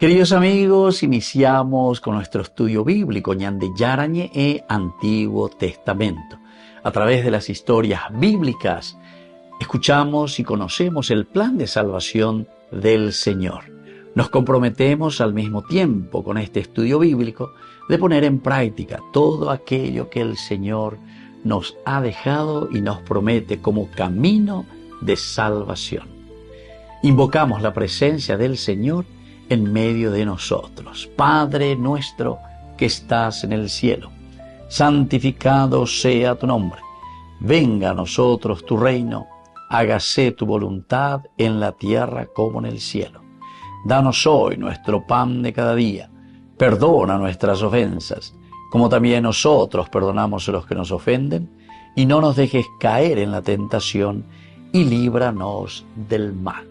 Queridos amigos, iniciamos con nuestro estudio bíblico Ñande Yarañe e Antiguo Testamento. A través de las historias bíblicas, escuchamos y conocemos el plan de salvación del Señor. Nos comprometemos al mismo tiempo con este estudio bíblico de poner en práctica todo aquello que el Señor nos ha dejado y nos promete como camino de salvación. Invocamos la presencia del Señor en medio de nosotros. Padre nuestro que estás en el cielo, santificado sea tu nombre. Venga a nosotros tu reino, hágase tu voluntad en la tierra como en el cielo. Danos hoy nuestro pan de cada día. Perdona nuestras ofensas, como también nosotros perdonamos a los que nos ofenden, y no nos dejes caer en la tentación, y líbranos del mal.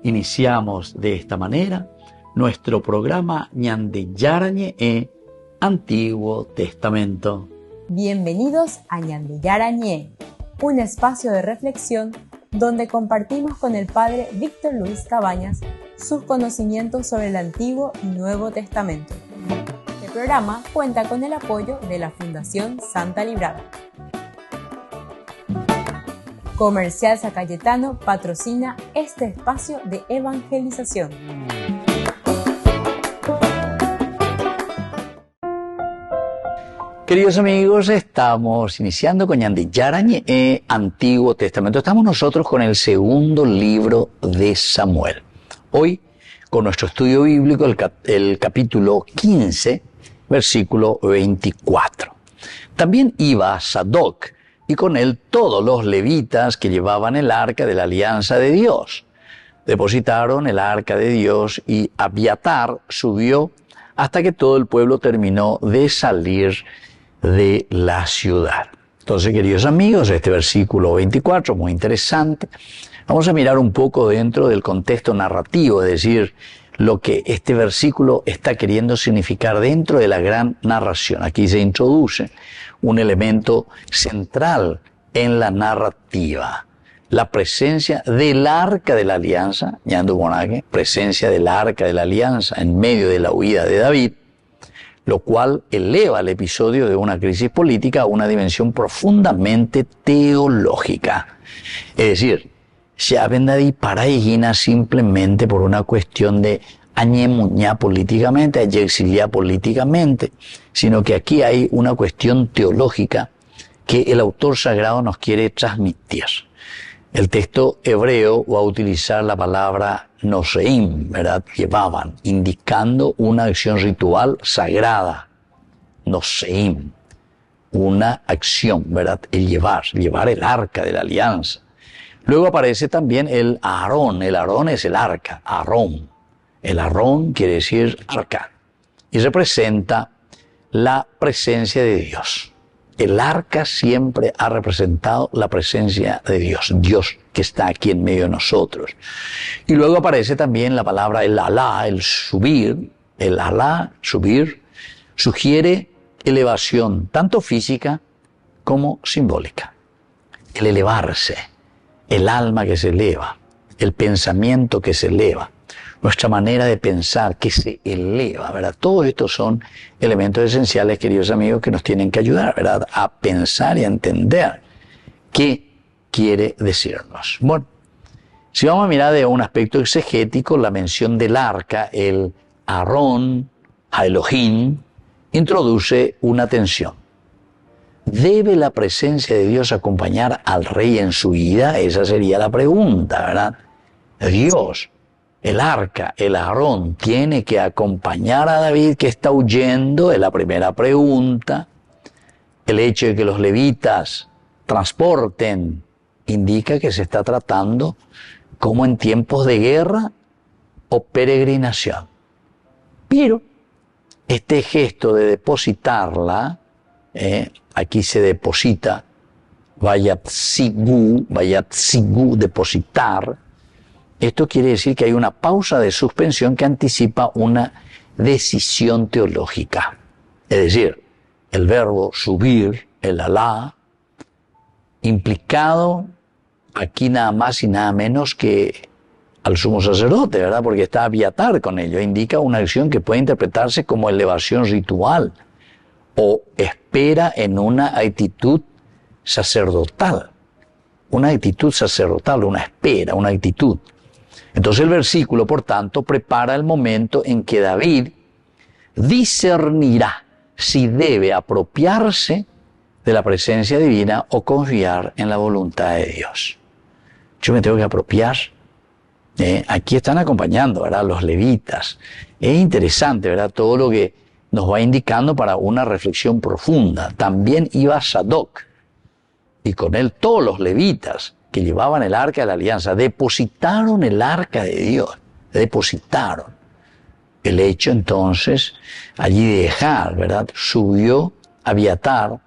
Iniciamos de esta manera nuestro programa Ñande Yarañe e Antiguo Testamento. Bienvenidos a Ñande Yarañe, un espacio de reflexión donde compartimos con el Padre Víctor Luis Cabañas sus conocimientos sobre el Antiguo y Nuevo Testamento. Este programa cuenta con el apoyo de la Fundación Santa Librada. Comercial San Cayetano patrocina este espacio de evangelización. Queridos amigos, estamos iniciando con Ñande Yarañe e Antiguo Testamento. Estamos nosotros con el segundo libro de Samuel. Hoy, con nuestro estudio bíblico, el capítulo 15, versículo 24. También iba Sadoc, y con él todos los levitas que llevaban el arca de la alianza de Dios. Depositaron el arca de Dios y Abiatar subió hasta que todo el pueblo terminó de salir de la ciudad. Entonces, queridos amigos, este versículo 24, muy interesante. Vamos a mirar un poco dentro del contexto narrativo, es decir, lo que este versículo está queriendo significar dentro de la gran narración. Aquí se introduce un elemento central en la narrativa, la presencia del arca de la alianza, presencia del arca de la alianza en medio de la huida de David, lo cual eleva el episodio de una crisis política a una dimensión profundamente teológica. Es decir, se habla de paraína simplemente por una cuestión de añemuñá políticamente, exiliar políticamente, sino que aquí hay una cuestión teológica que el autor sagrado nos quiere transmitir. El texto hebreo va a utilizar la palabra noseim, ¿verdad? Llevaban, indicando una acción ritual sagrada. Noseim, una acción, ¿verdad? El llevar el arca de la alianza. Luego aparece también el Aarón. El Aarón es el arca, Aarón. El Aarón quiere decir arca y representa la presencia de Dios. El arca siempre ha representado la presencia de Dios, Dios que está aquí en medio de nosotros. Y luego aparece también la palabra el alá, el subir. El alá, subir, sugiere elevación, tanto física como simbólica. El elevarse, el alma que se eleva, el pensamiento que se eleva, nuestra manera de pensar que se eleva, ¿verdad? Todos estos son elementos esenciales, queridos amigos, que nos tienen que ayudar, ¿verdad?, a pensar y a entender qué quiere decirnos. Bueno, si vamos a mirar de un aspecto exegético, la mención del arca, el Aarón, a Elohim, introduce una tensión. ¿Debe la presencia de Dios acompañar al rey en su vida? Esa sería la pregunta, ¿verdad? Dios, el arca, el Aarón, tiene que acompañar a David que está huyendo, es la primera pregunta. El hecho de que los levitas transporten indica que se está tratando como en tiempos de guerra o peregrinación. Pero este gesto de depositarla, aquí se deposita, vayatsigu, depositar. Esto quiere decir que hay una pausa de suspensión que anticipa una decisión teológica. Es decir, el verbo subir, el alá, implicado aquí nada más y nada menos que al sumo sacerdote, ¿verdad? Porque está Abiatar con ello. Indica una acción que puede interpretarse como elevación ritual o espera en una actitud sacerdotal. Una actitud sacerdotal, una espera, una actitud. Entonces el versículo, por tanto, prepara el momento en que David discernirá si debe apropiarse de la presencia divina o confiar en la voluntad de Dios. Yo me tengo que apropiar. Aquí están acompañando, ¿verdad?, los levitas. Es interesante, ¿verdad?, todo lo que nos va indicando para una reflexión profunda. También iba Sadoc, y con él todos los levitas que llevaban el arca de la alianza, depositaron el arca de Dios, depositaron. El hecho entonces, allí de dejar, ¿verdad?, subió Abiatar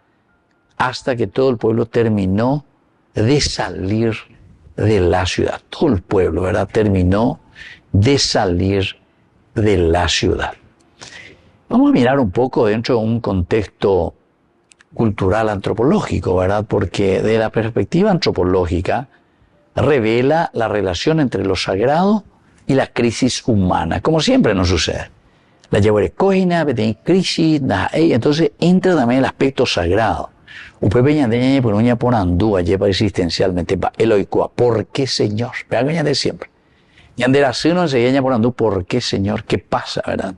hasta que todo el pueblo terminó de salir de la ciudad. Todo el pueblo, ¿verdad?, terminó de salir de la ciudad. Vamos a mirar un poco dentro de un contexto cultural antropológico, ¿verdad? Porque de la perspectiva antropológica revela la relación entre lo sagrado y la crisis humana, como siempre nos sucede. La yaguarecoina, crisis, entonces entra también el aspecto sagrado. Usted veña por uña por andúa, lleva existencialmente, eloicua, ¿por qué, Señor? Vean de siempre. Yandera no enseña por andú, ¿por qué, Señor? ¿Qué pasa, verdad?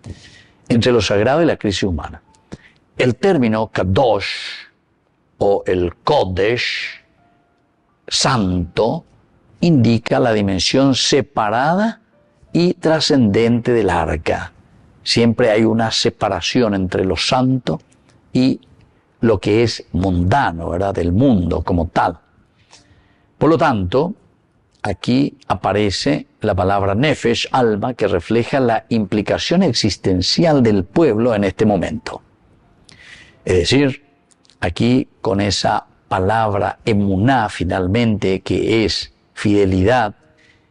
Entre lo sagrado y la crisis humana. El término kadosh o el kodesh, santo, indica la dimensión separada y trascendente del arca. Siempre hay una separación entre lo santo y lo que es mundano, ¿verdad?, del mundo como tal. Por lo tanto, aquí aparece la palabra nefesh, alma, que refleja la implicación existencial del pueblo en este momento. Es decir, aquí con esa palabra emuná finalmente, que es fidelidad,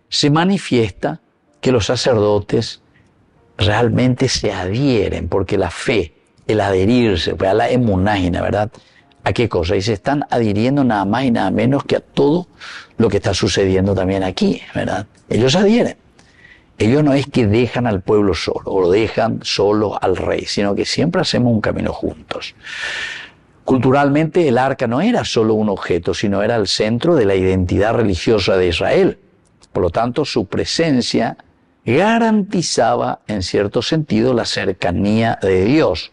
se manifiesta que los sacerdotes realmente se adhieren, porque la fe, el adherirse, pues a la emunágina, ¿verdad? ¿A qué cosa? Y se están adhiriendo nada más y nada menos que a todo lo que está sucediendo también aquí, ¿verdad? Ellos adhieren. Ellos no es que dejan al pueblo solo, o lo dejan solo al rey, sino que siempre hacemos un camino juntos. Culturalmente el arca no era solo un objeto, sino era el centro de la identidad religiosa de Israel. Por lo tanto, su presencia garantizaba, en cierto sentido, la cercanía de Dios.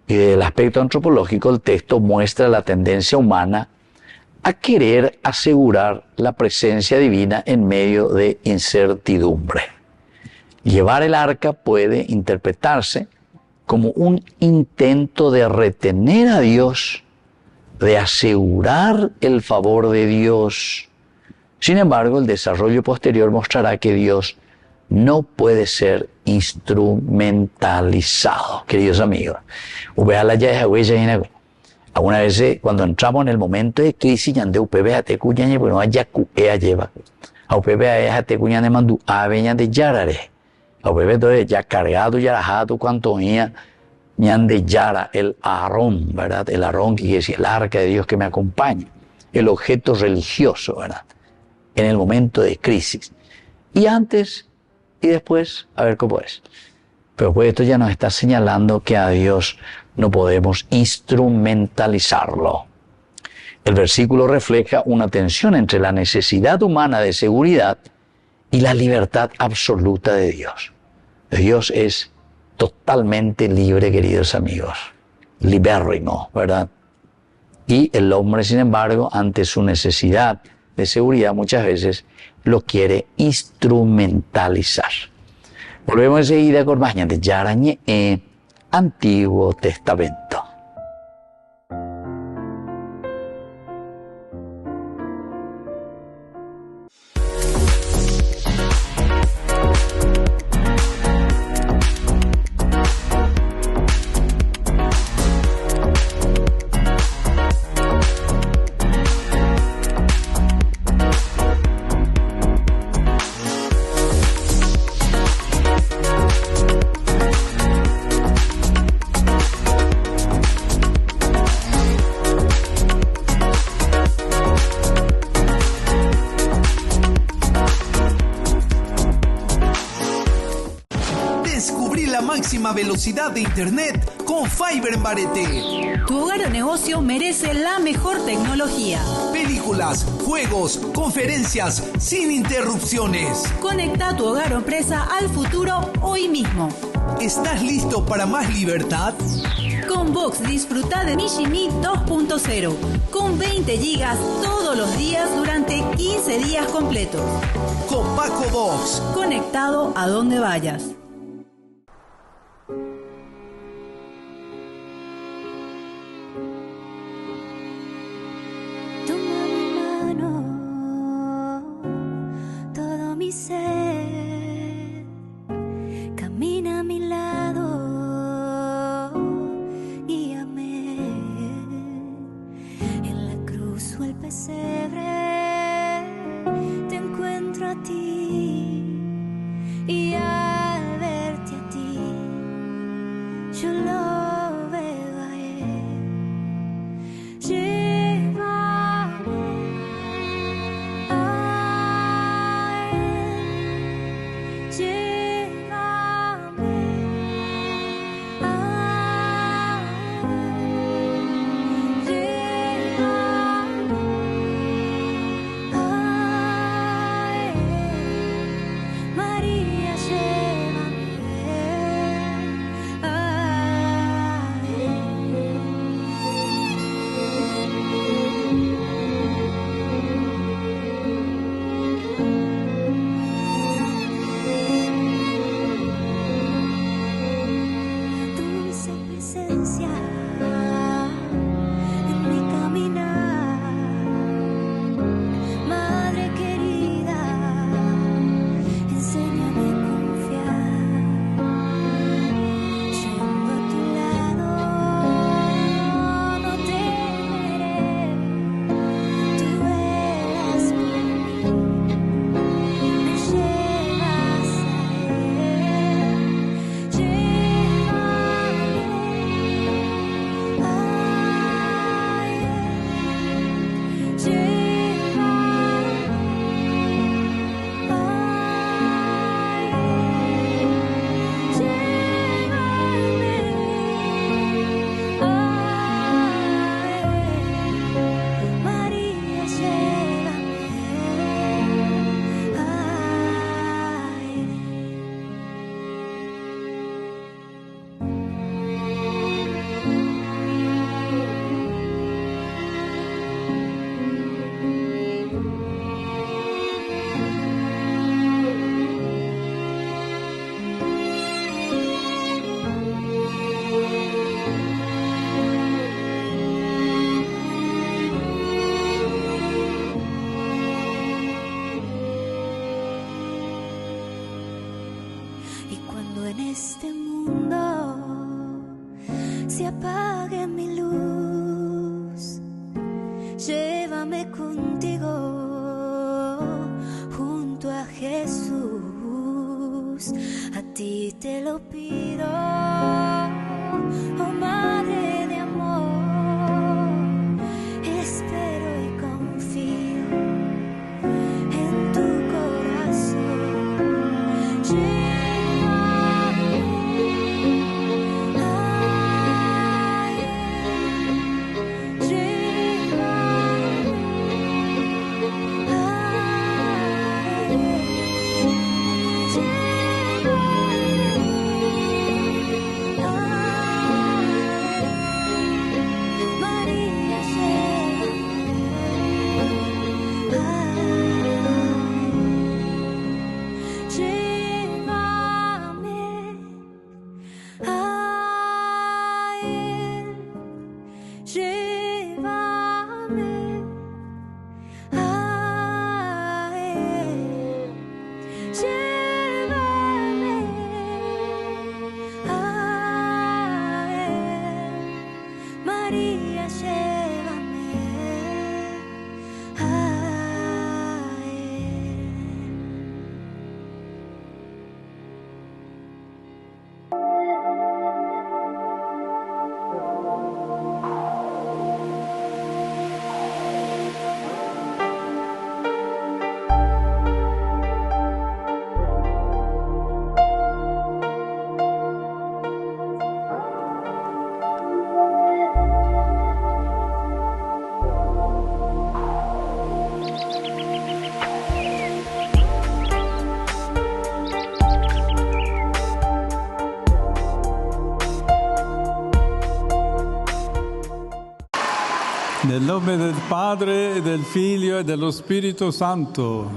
Y desde el aspecto antropológico, el texto muestra la tendencia humana a querer asegurar la presencia divina en medio de incertidumbre. Llevar el arca puede interpretarse como un intento de retener a Dios, de asegurar el favor de Dios. Sin embargo, el desarrollo posterior mostrará que Dios no puede ser instrumentalizado, queridos amigos. Algunas veces, cuando entramos en el momento de crisis, yande upebe ate cuñañe, bueno, haya cuea lleva. A upebe ate cuñañe mandu aveña de yarare. A upebe entonces ya cargado, ya rajado, cuanto ñande yara, el Aarón, ¿verdad? El Aarón, que es el arca de Dios que me acompaña. El objeto religioso, ¿verdad? En el momento de crisis. Y antes y después, a ver cómo es. Pero pues esto ya nos está señalando que a Dios no podemos instrumentalizarlo. El versículo refleja una tensión entre la necesidad humana de seguridad y la libertad absoluta de Dios. Dios es totalmente libre, queridos amigos. Libérrimo, ¿verdad? Y el hombre, sin embargo, ante su necesidad de seguridad, muchas veces lo quiere instrumentalizar. Volvemos enseguida con más de Yarañe en Antiguo Testamento. Descubrí la máxima velocidad de internet con Fiber en Barete. Tu hogar o negocio merece la mejor tecnología. Películas, juegos, conferencias, sin interrupciones. Conecta tu hogar o empresa al futuro hoy mismo. ¿Estás listo para más libertad? Con Vox disfruta de Mishimi 2.0 con 20 gigas todos los días durante 15 días completos. Con Paco Vox. Conectado a donde vayas. Toma mi mano, todo mi ser, camina a mi lado, guíame en la cruz o el pesebre, te encuentro a ti y al verte a ti, yo lo veo a él. se apague mi luz, llévame contigo junto a Jesús. A ti te lo pido, oh Madre de amor, espero y confío en tu corazón. Nel nome del Padre, del Figlio y del Espíritu Santo.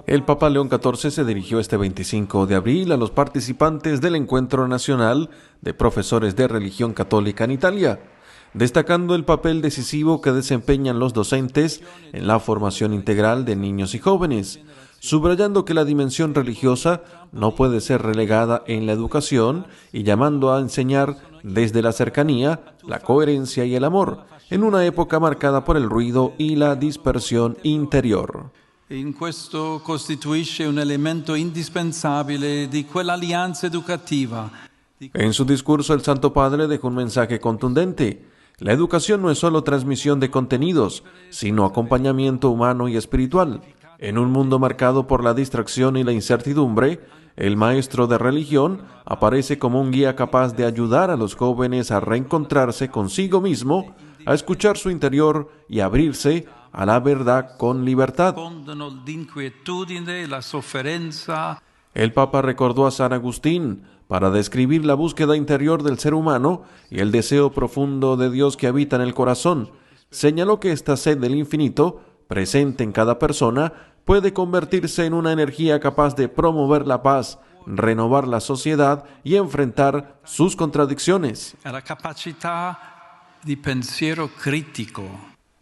El Papa León XIV se dirigió este 25 de abril a los participantes del Encuentro Nacional de Profesores de Religión Católica en Italia, destacando el papel decisivo que desempeñan los docentes en la formación integral de niños y jóvenes, subrayando que la dimensión religiosa no puede ser relegada en la educación y llamando a enseñar desde la cercanía, la coherencia y el amor, en una época marcada por el ruido y la dispersión interior. In questo costituisce un elemento indispensabile di quell'alleanza educativa. En su discurso, el Santo Padre dejó un mensaje contundente. La educación no es solo transmisión de contenidos, sino acompañamiento humano y espiritual. En un mundo marcado por la distracción y la incertidumbre, el maestro de religión aparece como un guía capaz de ayudar a los jóvenes a reencontrarse consigo mismo, a escuchar su interior y abrirse a la verdad con libertad. El Papa recordó a San Agustín para describir la búsqueda interior del ser humano y el deseo profundo de Dios que habita en el corazón. Señaló que esta sed del infinito, presente en cada persona, puede convertirse en una energía capaz de promover la paz, renovar la sociedad y enfrentar sus contradicciones. La capacidad de pensiero crítico.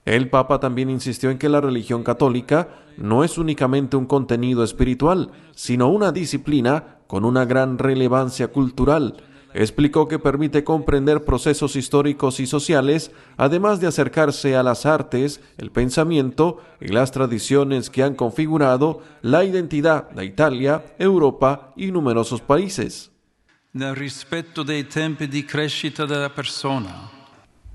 El Papa también insistió en que la religión católica no es únicamente un contenido espiritual, sino una disciplina con una gran relevancia cultural. Explicó que permite comprender procesos históricos y sociales, además de acercarse a las artes, el pensamiento y las tradiciones que han configurado la identidad de Italia, Europa y numerosos países. Nel rispetto dei tempi di crescita della persona.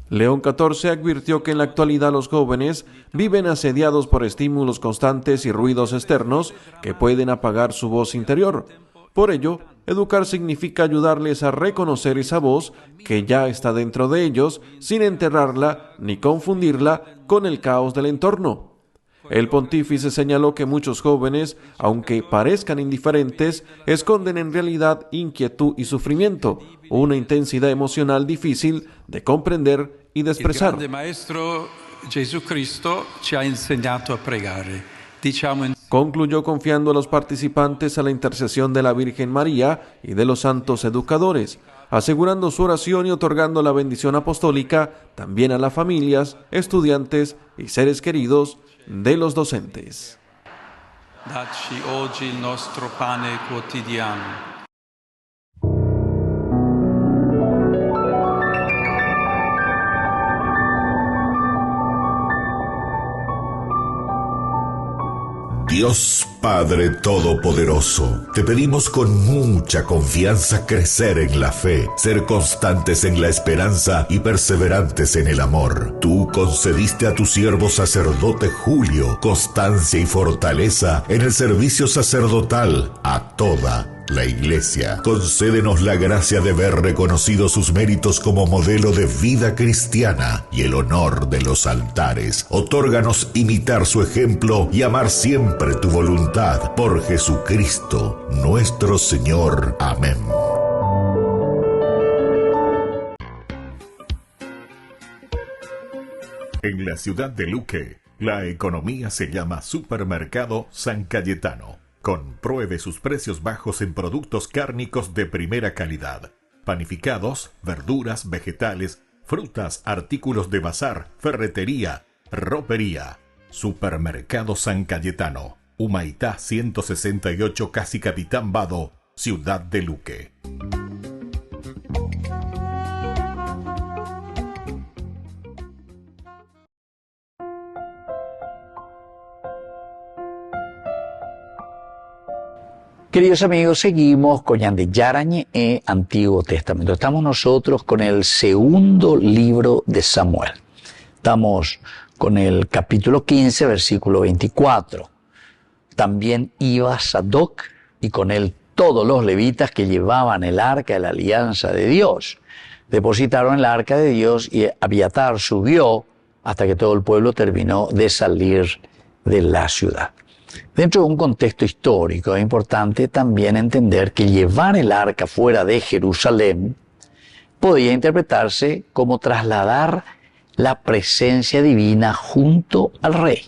León XIV advirtió que en la actualidad los jóvenes viven asediados por estímulos constantes y ruidos externos que pueden apagar su voz interior. Por ello, educar significa ayudarles a reconocer esa voz que ya está dentro de ellos sin enterrarla ni confundirla con el caos del entorno. El pontífice señaló que muchos jóvenes, aunque parezcan indiferentes, esconden en realidad inquietud y sufrimiento, una intensidad emocional difícil de comprender y de expresar. El grande maestro Jesucristo ci ha insegnato a pregare. Concluyó confiando a los participantes a la intercesión de la Virgen María y de los santos educadores, asegurando su oración y otorgando la bendición apostólica también a las familias, estudiantes y seres queridos de los docentes. Dacci oggi il nostro pane quotidiano. Dios Padre Todopoderoso, te pedimos con mucha confianza crecer en la fe, ser constantes en la esperanza y perseverantes en el amor. Tú concediste a tu siervo sacerdote Julio constancia y fortaleza en el servicio sacerdotal a toda la Iglesia. Concédenos la gracia de ver reconocidos sus méritos como modelo de vida cristiana y el honor de los altares. Otórganos imitar su ejemplo y amar siempre tu voluntad. Por Jesucristo, nuestro Señor. Amén. En la ciudad de Luque, la economía se llama Supermercado San Cayetano. Compruebe sus precios bajos en productos cárnicos de primera calidad. Panificados, verduras, vegetales, frutas, artículos de bazar, ferretería, ropería. Supermercado San Cayetano. Humaitá 168, Casi Capitán Vado, Ciudad de Luque. Queridos amigos, seguimos con Ñande Yarañe e Antiguo Testamento. Estamos nosotros con el segundo libro de Samuel. Estamos con el capítulo 15, versículo 24. También iba Sadoc y con él todos los levitas que llevaban el arca de la alianza de Dios. Depositaron el arca de Dios y Abiatar subió hasta que todo el pueblo terminó de salir de la ciudad. Dentro de un contexto histórico es importante también entender que llevar el arca fuera de Jerusalén podía interpretarse como trasladar la presencia divina junto al rey.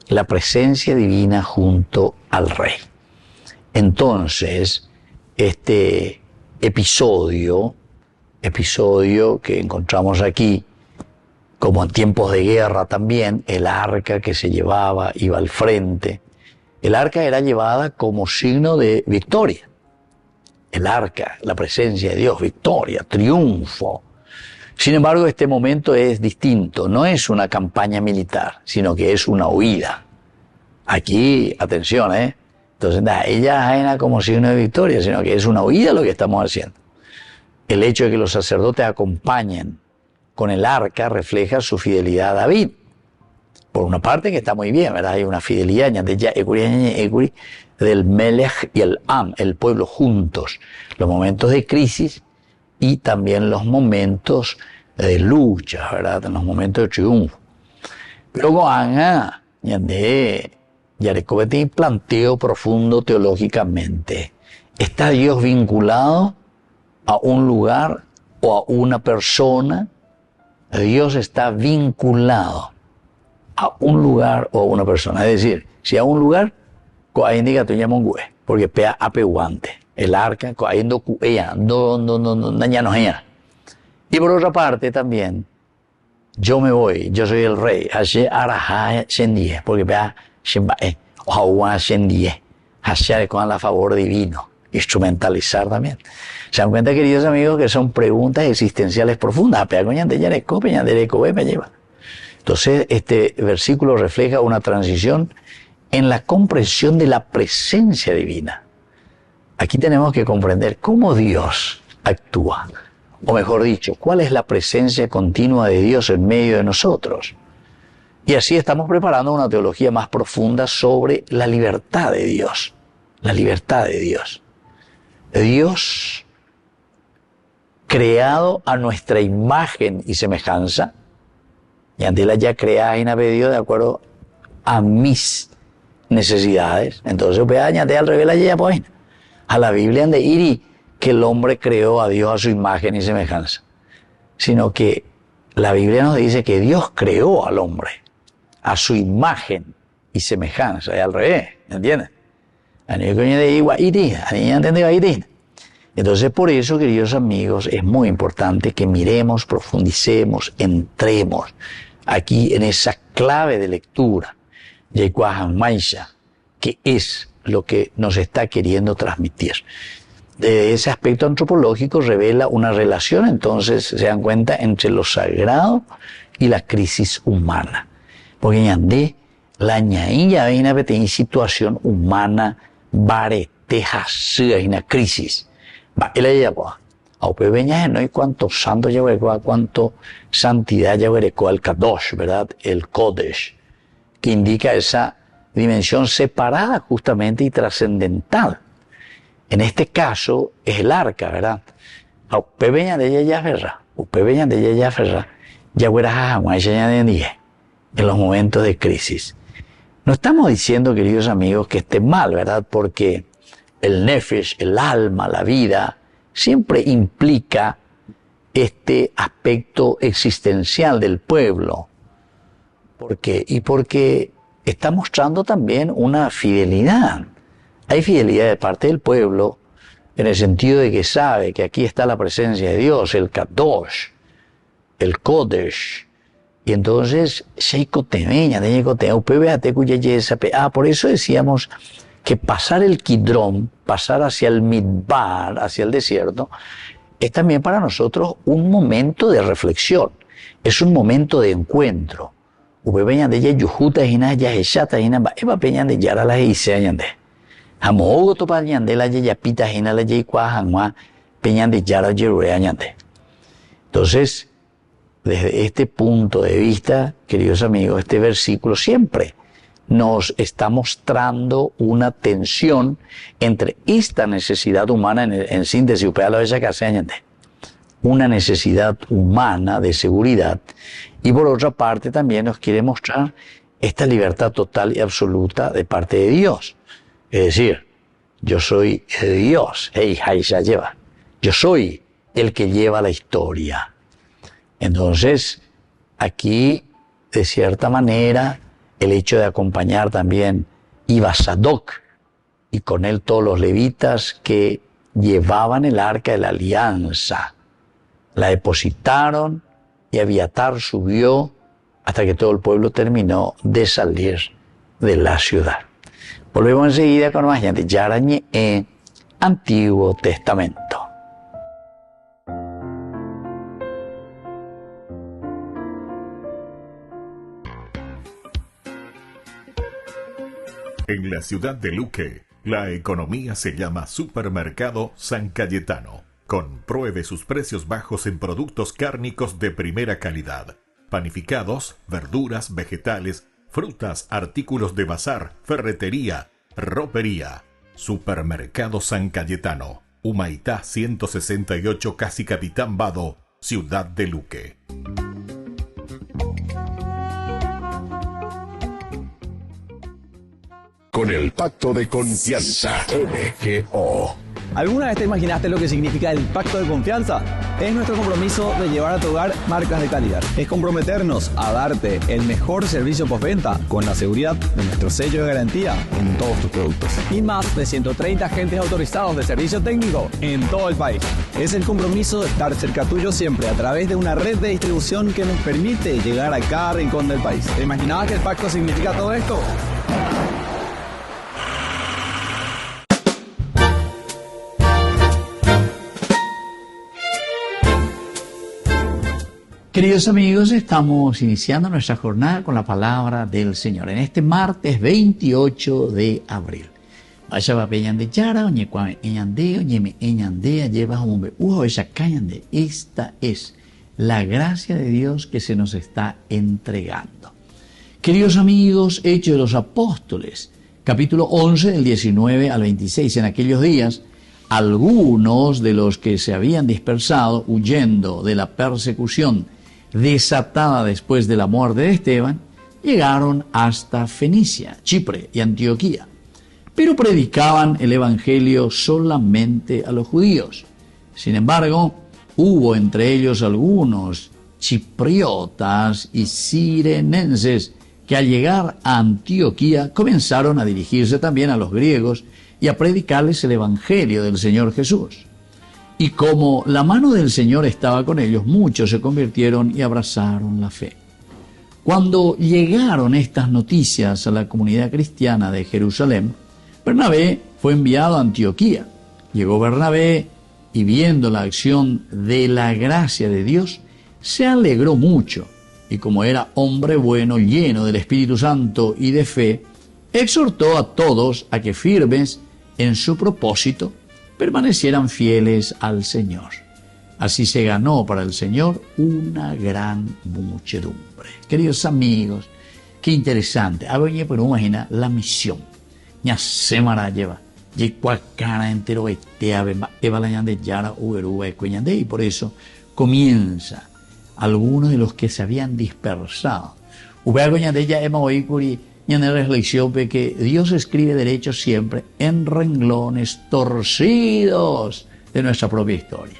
La presencia divina junto al rey. Entonces, este episodio que encontramos aquí, como en tiempos de guerra también, el arca que se llevaba, iba al frente. El arca era llevada como signo de victoria. El arca, la presencia de Dios, victoria, triunfo. Sin embargo, este momento es distinto. No es una campaña militar, sino que es una huida. Aquí, atención, Entonces, ella era como signo de victoria, sino que es una huida lo que estamos haciendo. El hecho de que los sacerdotes acompañen con el arca refleja su fidelidad a David. Por una parte, que está muy bien, ¿verdad? Hay una fidelidad del Melech y el Am, el pueblo juntos. Los momentos de crisis y también los momentos de lucha, ¿verdad? En los momentos de triunfo. Pero Goanga, Yarecobe tiene un planteo profundo teológicamente. ¿Está Dios vinculado a un lugar o a una persona? Dios está vinculado a un lugar o a una persona. Es decir, si a un lugar, ahí indica tu llamo un porque pea apeguante. El arca, ahí no dañanos. Y por otra parte también, yo me voy, yo soy el rey, así araja shendie, porque pea shembae, o hawa shendie, hacia con la favor divino, instrumentalizar también. Se dan cuenta, queridos amigos, que son preguntas existenciales profundas. Entonces, este versículo refleja una transición en la comprensión de la presencia divina. Aquí tenemos que comprender cómo Dios actúa, o mejor dicho, cuál es la presencia continua de Dios en medio de nosotros. Y así estamos preparando una teología más profunda sobre la libertad de Dios. La libertad de Dios. Dios, creado a nuestra imagen y semejanza, y ante la ya creada y navegado de acuerdo a mis necesidades. Entonces, voy a añadir al revés la pues, a la Biblia de Iri, que el hombre creó a Dios a su imagen y semejanza, sino que la Biblia nos dice que Dios creó al hombre a su imagen y semejanza, y al revés, ¿entiendes? Entonces, por eso, queridos amigos, es muy importante que miremos, profundicemos, entremos aquí en esa clave de lectura, que es lo que nos está queriendo transmitir. De ese aspecto antropológico revela una relación, entonces, se dan cuenta, entre lo sagrado y la crisis humana. Porque ñandé, la ñaïlla veina tiene situación humana, bareteja, una crisis. Va, él ella va. Aunque veña no hay cuánto santo ya cuánto santidad ya el Kadosh, ¿verdad? El Kodesh, que indica esa dimensión separada justamente y trascendental. En este caso es el arca, ¿verdad? Aunque veña de ella ya ferra, ya huera en los momentos de crisis. No estamos diciendo, queridos amigos, que esté mal, ¿verdad? Porque el nefesh, el alma, la vida, siempre implica este aspecto existencial del pueblo. ¿Por qué? Y porque está mostrando también una fidelidad. Hay fidelidad de parte del pueblo en el sentido de que sabe que aquí está la presencia de Dios, el Kadosh, el Kodesh. Y entonces, por eso decíamos que pasar el Kidrón, pasar hacia el Midbar, hacia el desierto, es también para nosotros un momento de reflexión, es un momento de encuentro. Entonces, desde este punto de vista, queridos amigos, este versículo siempre nos está mostrando una tensión entre esta necesidad humana, en síntesis, una necesidad humana de seguridad, y por otra parte también nos quiere mostrar esta libertad total y absoluta de parte de Dios. Es decir, yo soy Dios, yo soy el que lleva la historia. Entonces, aquí, de cierta manera, el hecho de acompañar también iba Sadoc y con él todos los levitas que llevaban el arca de la alianza. La depositaron y Abiatar subió hasta que todo el pueblo terminó de salir de la ciudad. Volvemos enseguida con más gente. Yarañe en Antiguo Testamento. En la ciudad de Luque, la economía se llama Supermercado San Cayetano. Compruebe sus precios bajos en productos cárnicos de primera calidad. Panificados, verduras, vegetales, frutas, artículos de bazar, ferretería, ropería. Supermercado San Cayetano, Humaitá 168, Casi Capitán Vado, ciudad de Luque. Con el pacto de confianza, MGO. ¿Alguna vez te imaginaste lo que significa el pacto de confianza? Es nuestro compromiso de llevar a tu hogar marcas de calidad. Es comprometernos a darte el mejor servicio postventa con la seguridad de nuestro sello de garantía en todos tus productos. Y más de 130 agentes autorizados de servicio técnico en todo el país. Es el compromiso de estar cerca tuyo siempre a través de una red de distribución que nos permite llegar a cada rincón del país. ¿Te imaginabas que el pacto significa todo esto? Queridos amigos, estamos iniciando nuestra jornada con la palabra del Señor. En este martes 28 de abril. Esta es la gracia de Dios que se nos está entregando. Queridos amigos, Hechos de los Apóstoles, capítulo 11, del 19 al 26. En aquellos días, algunos de los que se habían dispersado huyendo de la persecución desatada después de la muerte de Esteban, llegaron hasta Fenicia, Chipre y Antioquía, pero predicaban el evangelio solamente a los judíos. Sin embargo, hubo entre ellos algunos chipriotas y cirenenses que al llegar a Antioquía comenzaron a dirigirse también a los griegos y a predicarles el evangelio del Señor Jesús. Y como la mano del Señor estaba con ellos, muchos se convirtieron y abrazaron la fe. Cuando llegaron estas noticias a la comunidad cristiana de Jerusalén, Bernabé fue enviado a Antioquía. Llegó Bernabé y viendo la acción de la gracia de Dios, se alegró mucho. Y como era hombre bueno, lleno del Espíritu Santo y de fe, exhortó a todos a que firmes en su propósito, permanecieran fieles al Señor. Así se ganó para el Señor una gran muchedumbre. Queridos amigos, qué interesante. A ver, pero imagina la misión. Ya se mara lleva. Y cualquiera entero etea la de Yara Uberuba y Cueñande. Y por eso comienza algunos de los que se habían dispersado. Ubea Cueñande ya hemos oído y en la reflexión de que Dios escribe derecho siempre en renglones torcidos de nuestra propia historia.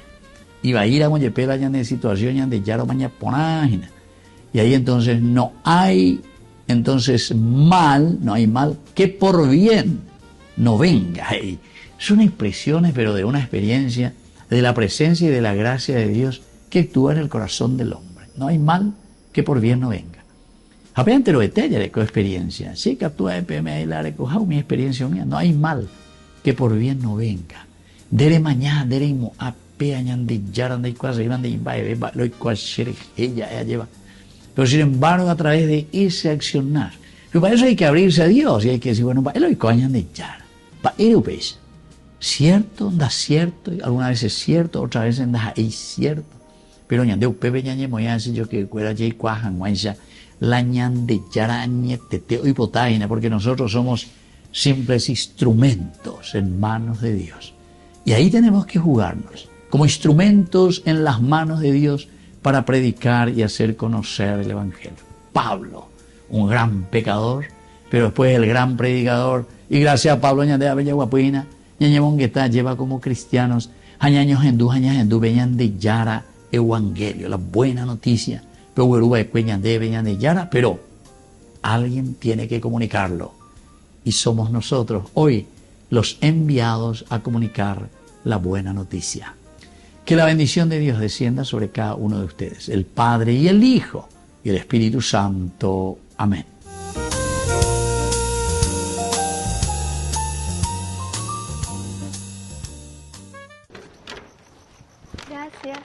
Y va a ir a Moyepela ya en situación ya de Yaro Maña Ponágina. Y ahí entonces no hay mal que por bien no venga. Hey, son expresiones, pero de una experiencia de la presencia y de la gracia de Dios que actúa en el corazón del hombre. No hay mal que por bien no venga. Apenas lo detalla de tu experiencia. Sí que actúa de PMI la recojado mi experiencia mía. No hay mal que por bien no venga. Dere mañana, dere imo ape añan de yaran de cuas iban de imbae lo cuashere ella lleva. Pero sin embargo, a través de ese accionar, pero para eso hay que abrirse a Dios y hay que decir, bueno, para lo coñan de yara. Para europes. Cierto, da cierto, alguna vez es cierto, otra vez da es cierto. Pero ñan de upepe ñan moya yo que cuera jay cuajan guancha la ñan de yarañe teteo y potágina, porque nosotros somos simples instrumentos en manos de Dios. Y ahí tenemos que jugarnos, como instrumentos en las manos de Dios para predicar y hacer conocer el Evangelio. Pablo, un gran pecador, pero después el gran predicador, y gracias a Pablo ñan de Abella Guapuina, ñañemón que está lleva como cristianos, añaños hindú, veñan de Yara Evangelio, la buena noticia pero alguien tiene que comunicarlo. Y somos nosotros hoy los enviados a comunicar la buena noticia. Que la bendición de Dios descienda sobre cada uno de ustedes, el Padre y el Hijo y el Espíritu Santo. Amén. Gracias.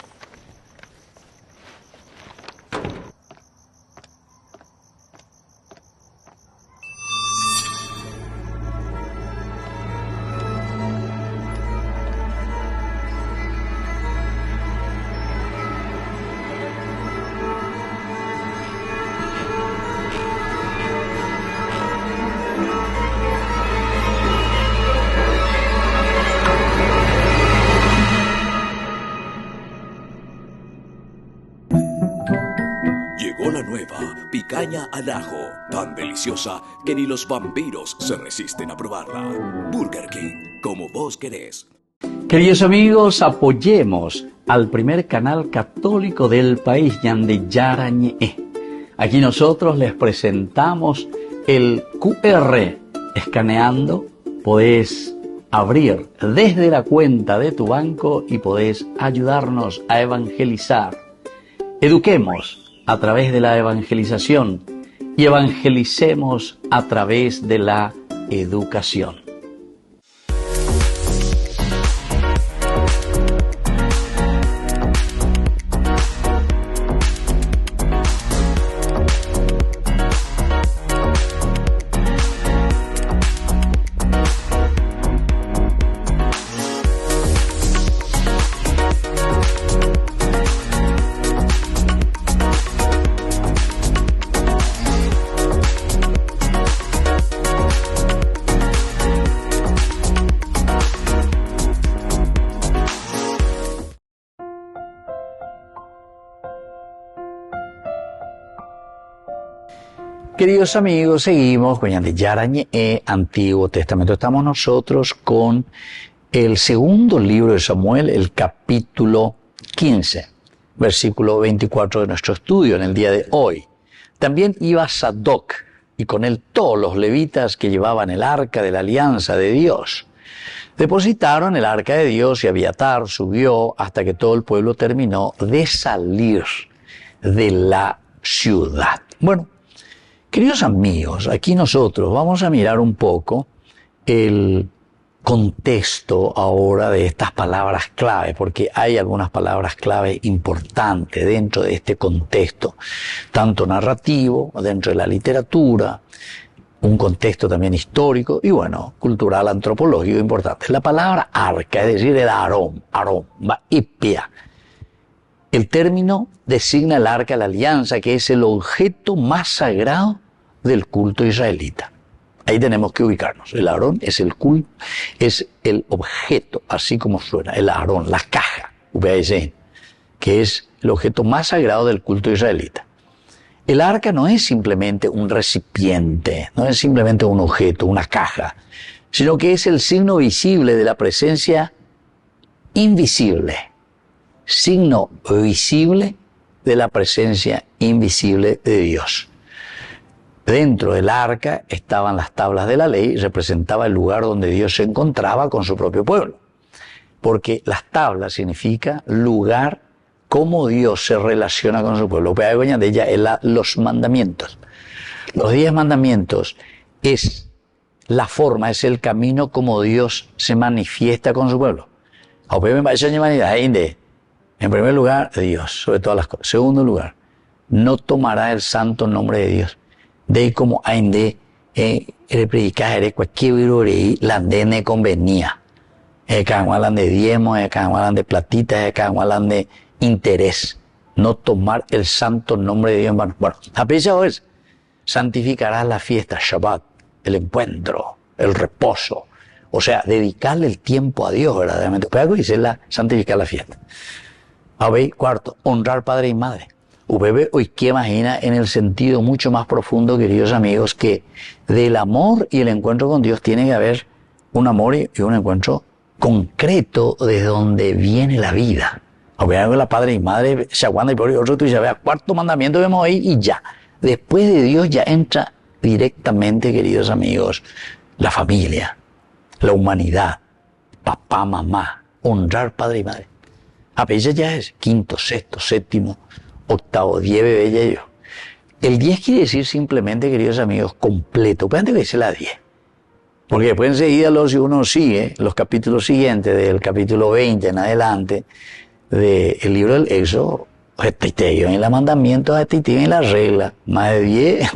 Llegó la nueva picaña al ajo, tan deliciosa que ni los vampiros se resisten a probarla. Burger King, como vos querés. Queridos amigos, apoyemos al primer canal católico del país, Ñande Yarañe. Aquí nosotros les presentamos el QR. Escaneando, podés abrir desde la cuenta de tu banco y podés ayudarnos a evangelizar. Eduquemos a través de la evangelización y evangelicemos a través de la educación. Queridos amigos, seguimos con Ñande Yarañe, Antiguo Testamento. Estamos nosotros con el segundo libro de Samuel, el capítulo 15, versículo 24 de nuestro estudio en el día de hoy. También iba Sadoc y con él todos los levitas que llevaban el arca de la alianza de Dios. Depositaron el arca de Dios y Abiatar subió hasta que todo el pueblo terminó de salir de la ciudad. Bueno, queridos amigos, aquí nosotros vamos a mirar un poco el contexto ahora de estas palabras clave, porque hay algunas palabras clave importantes dentro de este contexto, tanto narrativo, dentro de la literatura, un contexto también histórico y bueno, cultural, antropológico importante. La palabra arca, es decir, el Aarón, Ipia. El término designa el arca de la alianza, que es el objeto más sagrado del culto israelita. Ahí tenemos que ubicarnos. El Aarón es el culto, es el objeto, así como suena, el Aarón, la caja, que es el objeto más sagrado del culto israelita. El arca no es simplemente un recipiente, no es simplemente un objeto, una caja, sino que es el signo visible de la presencia invisible. Signo visible de la presencia invisible de Dios. Dentro del arca estaban las tablas de la ley, representaba el lugar donde Dios se encontraba con su propio pueblo. Porque las tablas significa lugar, cómo Dios se relaciona con su pueblo. De ella es los mandamientos. Los 10 mandamientos es la forma, es el camino como Dios se manifiesta con su pueblo. En primer lugar, Dios, sobre todas las cosas. Segundo lugar, no tomará el santo nombre de Dios. De como ainde predicar cualquier virorei la ne convenía. Hablan de diezmos, hablan de platitas, hablan de interés. No tomar el santo nombre de Dios en vano. Bueno, a pesar de eso, santificarás la fiesta, Shabbat, el encuentro, el reposo. O sea, dedicarle el tiempo a Dios verdaderamente. Pero dice santificar la fiesta. A ver, cuarto, honrar padre y madre. Ubebe hoy que imagina en el sentido mucho más profundo, queridos amigos, que del amor y el encuentro con Dios tiene que haber un amor y un encuentro concreto de donde viene la vida. Obviamente la padre y madre se aguanta y por otro tú dices, vea, cuarto mandamiento vemos ahí y ya. Después de Dios ya entra directamente, queridos amigos, la familia, la humanidad, papá, mamá, honrar padre y madre. A veces ya es quinto, sexto, séptimo, octavo, 10 bebé ya yo. El 10 quiere decir simplemente, queridos amigos, completo. Pero antes que dice la 10. Porque después enseguida si uno sigue los capítulos siguientes, del capítulo 20 en adelante, del libro del Éxodo, en los mandamientos, en la regla, más de 10,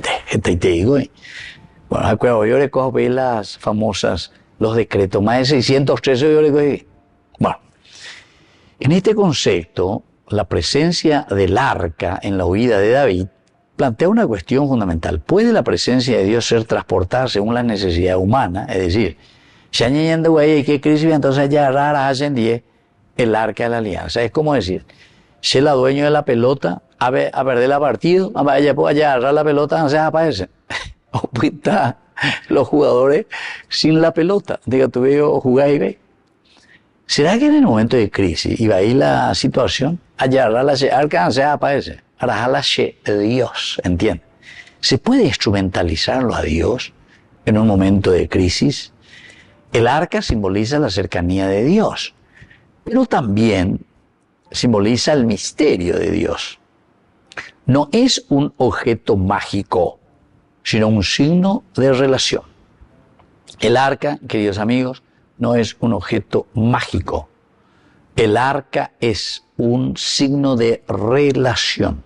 bueno, acuerdo, yo le cojo las famosas, los decretos, más de 613 yo le cojo. Bueno, en este concepto, la presencia del arca en la huida de David plantea una cuestión fundamental. ¿Puede la presencia de Dios ser transportada según las necesidades humanas? Es decir, si hay que crisis, entonces ya rara hacen 10 el arca de la alianza. Es como decir, si la dueño de la pelota, a perder la partido, ella puede agarrar la pelota, no se aparece. O pues los jugadores sin la pelota. Diga, tú veo jugar y ve. ¿Será que en el momento de crisis iba a ir la situación? Agarrar la arca, no se aparece. Arahala de Dios, ¿entiende? ¿Se puede instrumentalizarlo a Dios en un momento de crisis? El arca simboliza la cercanía de Dios, pero también simboliza el misterio de Dios. No es un objeto mágico, sino un signo de relación. El arca, queridos amigos, no es un objeto mágico. El arca es un signo de relación.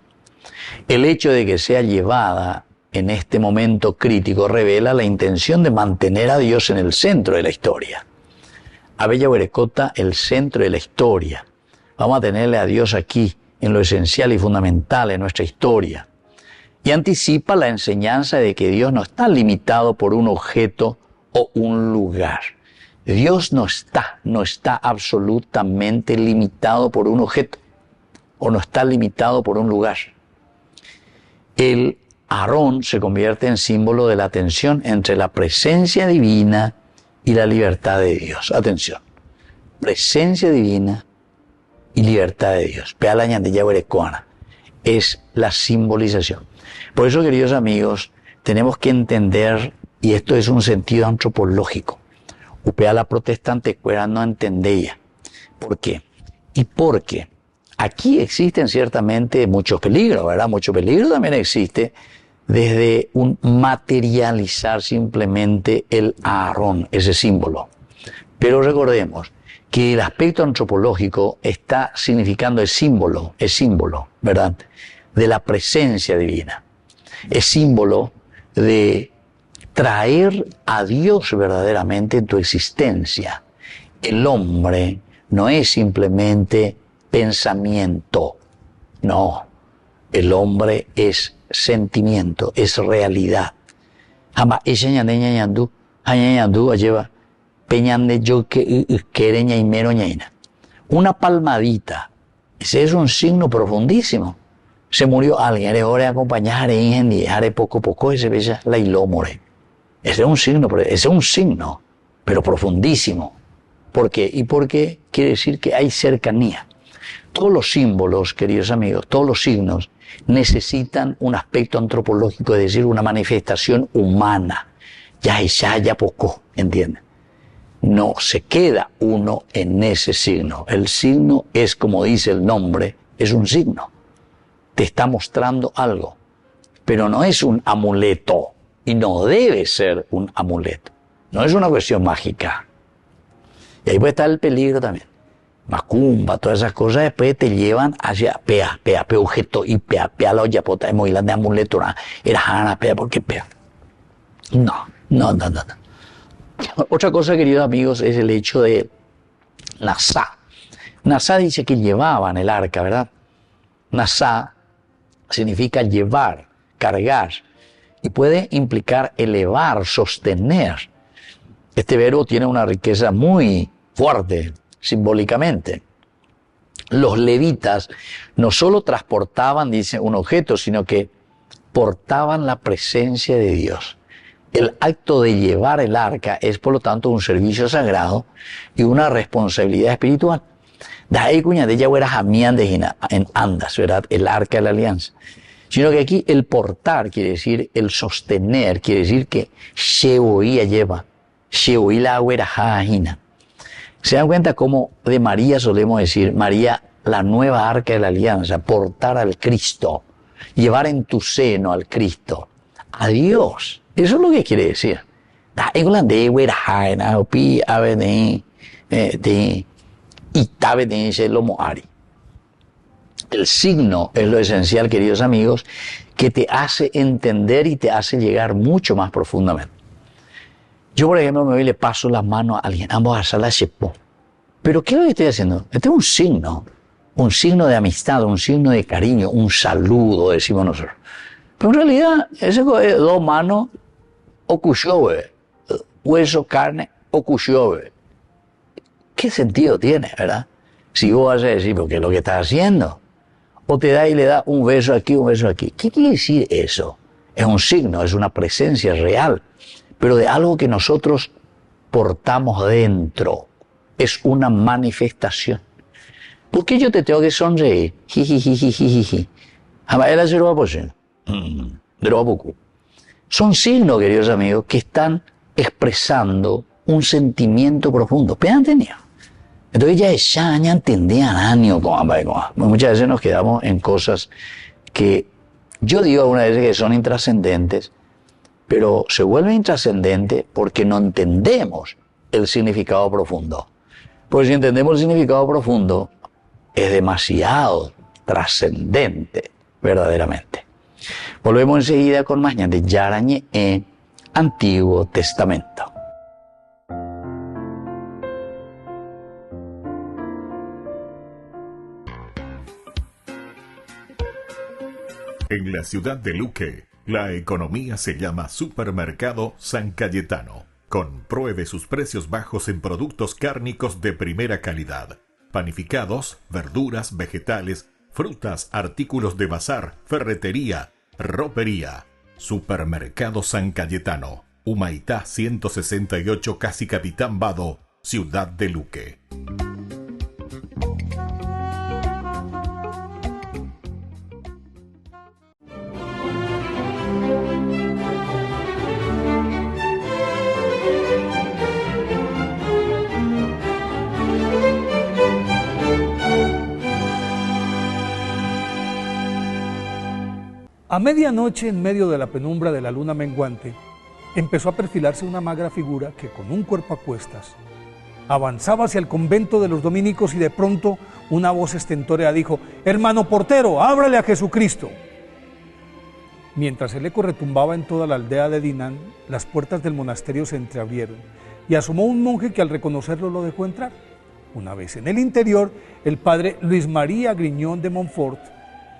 El hecho de que sea llevada en este momento crítico revela la intención de mantener a Dios en el centro de la historia. Abella Huerecota, el centro de la historia. Vamos a tenerle a Dios aquí, en lo esencial y fundamental en nuestra historia. Y anticipa la enseñanza de que Dios no está limitado por un objeto o un lugar. Dios no está absolutamente limitado por un objeto o no está limitado por un lugar. El Aarón se convierte en símbolo de la tensión entre la presencia divina y la libertad de Dios. Atención, presencia divina y libertad de Dios. Es la simbolización. Por eso, queridos amigos, tenemos que entender, y esto es un sentido antropológico, upea la protestante cuera no entendía. ¿Por qué? Y porque aquí existen ciertamente muchos peligros, ¿verdad? Mucho peligro también existe desde un materializar simplemente el Aarón, ese símbolo. Pero recordemos que el aspecto antropológico está significando el símbolo, ¿verdad? De la presencia divina. Es símbolo de traer a Dios verdaderamente en tu existencia. El hombre no es simplemente pensamiento, no. El hombre es sentimiento, es realidad. Ama ese ñandu lleva peñande yo que quereña y mero ñaina. Una palmadita, ese es un signo profundísimo. Se murió alguien, eres hora de acompañar, haré poco a poco, ese bella la hiló more. Ese es un signo, pero profundísimo. ¿Por qué? Y porque quiere decir que hay cercanía. Todos los símbolos, queridos amigos, todos los signos necesitan un aspecto antropológico, es decir, una manifestación humana. Ya poco, ¿entienden? No se queda uno en ese signo. El signo es, como dice el nombre, es un signo. Te está mostrando algo, pero no es un amuleto y no debe ser un amuleto. No es una cuestión mágica. Y ahí puede estar el peligro también. Macumba, todas esas cosas después te llevan hacia pea objeto y pea la olla pota de moila de amuleto, era jana pea porque pea. No. Otra cosa, queridos amigos, es el hecho de Nasá. Nasá dice que llevaban el arca, ¿verdad? Nasá significa llevar, cargar, y puede implicar elevar, sostener. Este verbo tiene una riqueza muy fuerte, simbólicamente. Los levitas no solo transportaban, dice, un objeto, sino que portaban la presencia de Dios. El acto de llevar el arca es, por lo tanto, un servicio sagrado y una responsabilidad espiritual. De ahí, cuña, de ella era Jamián de Gina, en Andas, ¿verdad? El arca de la alianza. Sino que aquí el portar quiere decir el sostener, quiere decir que Sheoía lleva, Sheoía la Jina. ¿Se dan cuenta cómo de María solemos decir, María, la nueva arca de la alianza, portar al Cristo, llevar en tu seno al Cristo, a Dios? Eso es lo que quiere decir. El signo es lo esencial, queridos amigos, que te hace entender y te hace llegar mucho más profundamente. Yo, por ejemplo, me voy y le paso las manos a alguien, ambos a sala chepo. Pero ¿qué es lo que estoy haciendo? Este es un signo de amistad, un signo de cariño, un saludo, decimos nosotros. Pero en realidad, ese es dos manos o cuchove, hueso, carne o cuchove. ¿Qué sentido tiene, verdad? Si vos vas a decir, porque es lo que estás haciendo. O te da y le da un beso aquí, un beso aquí. ¿Qué quiere decir eso? Es un signo, es una presencia real, pero de algo que nosotros portamos dentro. Es una manifestación. ¿Por qué yo te tengo que sonreír? Jijijijijiji. Son signos, queridos amigos, que están expresando un sentimiento profundo. Entonces ya entendían años. Muchas veces nos quedamos en cosas que yo digo algunas veces que son intrascendentes, pero se vuelven intrascendentes porque no entendemos el significado profundo. Porque si entendemos el significado profundo, es demasiado trascendente, verdaderamente. Volvemos enseguida con más de Yarañe en Antiguo Testamento. En la ciudad de Luque, la economía se llama Supermercado San Cayetano. Compruebe sus precios bajos en productos cárnicos de primera calidad. Panificados, verduras, vegetales, frutas, artículos de bazar, ferretería, ropería. Supermercado San Cayetano, Humaitá 168, Casi Capitán Vado, ciudad de Luque. A medianoche, en medio de la penumbra de la luna menguante, empezó a perfilarse una magra figura que, con un cuerpo a cuestas, avanzaba hacia el convento de los dominicos y de pronto una voz estentórea dijo: «Hermano portero, ábrale a Jesucristo». Mientras el eco retumbaba en toda la aldea de Dinán, las puertas del monasterio se entreabrieron y asomó un monje que al reconocerlo lo dejó entrar. Una vez en el interior, el padre Luis María Griñón de Montfort,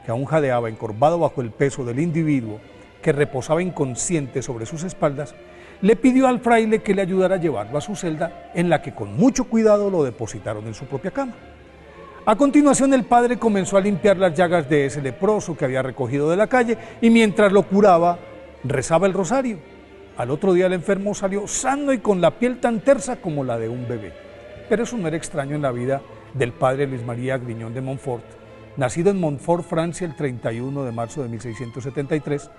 que aún jadeaba encorvado bajo el peso del individuo que reposaba inconsciente sobre sus espaldas, le pidió al fraile que le ayudara a llevarlo a su celda, en la que con mucho cuidado lo depositaron en su propia cama. A continuación, el padre comenzó a limpiar las llagas de ese leproso que había recogido de la calle y mientras lo curaba, rezaba el rosario. Al otro día el enfermo salió sano y con la piel tan tersa como la de un bebé. Pero eso no era extraño en la vida del padre Luis María Griñón de Montfort, nacido en Montfort, Francia, el 31 de marzo de 1673,